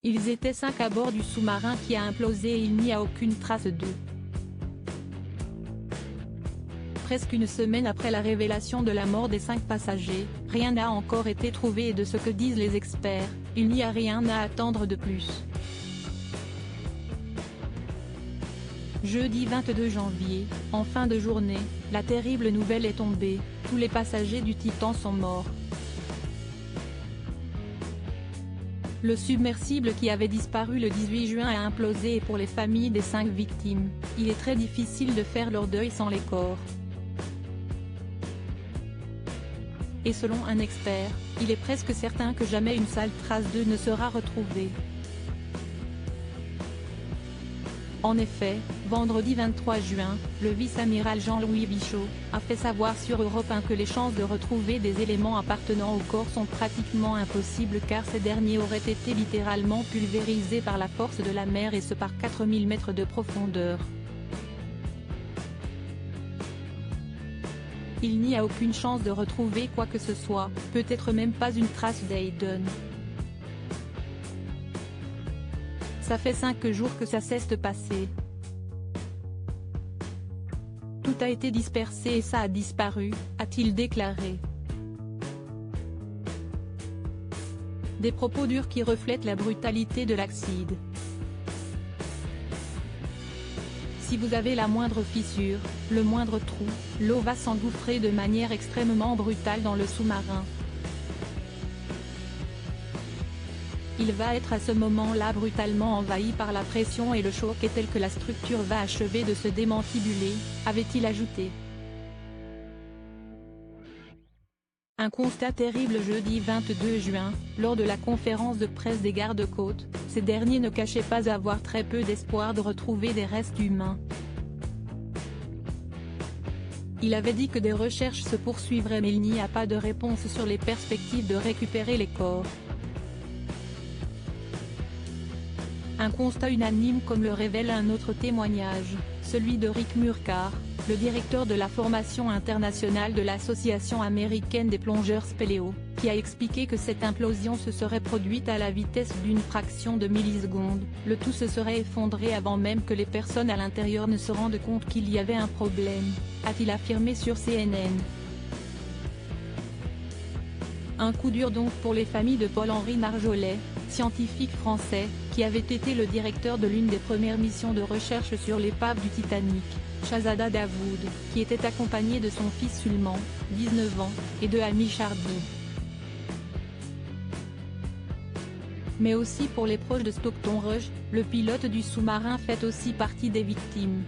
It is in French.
Ils étaient 5 à bord du sous-marin qui a implosé et il n'y a aucune trace d'eux. Presque une semaine après la révélation de la mort des 5 passagers, rien n'a encore été trouvé et de ce que disent les experts, il n'y a rien à attendre de plus. Jeudi 22 janvier, en fin de journée, la terrible nouvelle est tombée, tous les passagers du Titan sont morts. Le submersible qui avait disparu le 18 juin a implosé et pour les familles des 5 victimes, il est très difficile de faire leur deuil sans les corps. Et selon un expert, il est presque certain que jamais une sale trace d'eux ne sera retrouvée. En effet, vendredi 23 juin, le vice-amiral Jean-Louis Bichot a fait savoir sur Europe 1 que les chances de retrouver des éléments appartenant au corps sont pratiquement impossibles car ces derniers auraient été littéralement pulvérisés par la force de la mer et ce par 4000 mètres de profondeur. Il n'y a aucune chance de retrouver quoi que ce soit, peut-être même pas une trace d'Aiden. Ça fait 5 jours que ça cesse de passer. Tout a été dispersé et ça a disparu, a-t-il déclaré. Des propos durs qui reflètent la brutalité de l'accident. Si vous avez la moindre fissure, le moindre trou, l'eau va s'engouffrer de manière extrêmement brutale dans le sous-marin. Il va être à ce moment-là brutalement envahi par la pression et le choc est tel que la structure va achever de se démantibuler, avait-il ajouté. Un constat terrible jeudi 22 juin, lors de la conférence de presse des gardes-côtes, ces derniers ne cachaient pas avoir très peu d'espoir de retrouver des restes humains. Il avait dit que des recherches se poursuivraient mais il n'y a pas de réponse sur les perspectives de récupérer les corps. Un constat unanime comme le révèle un autre témoignage, celui de Rick Murcar, le directeur de la formation internationale de l'Association américaine des plongeurs spéléo, qui a expliqué que cette implosion se serait produite à la vitesse d'une fraction de milliseconde, le tout se serait effondré avant même que les personnes à l'intérieur ne se rendent compte qu'il y avait un problème, a-t-il affirmé sur CNN. Un coup dur donc pour les familles de Paul-Henri Marjollet, scientifique français, qui avait été le directeur de l'une des premières missions de recherche sur l'épave du Titanic, Shahzada Dawood, qui était accompagné de son fils Sulman, 19 ans, et de Hamish Hardy. Mais aussi pour les proches de Stockton Rush, le pilote du sous-marin fait aussi partie des victimes.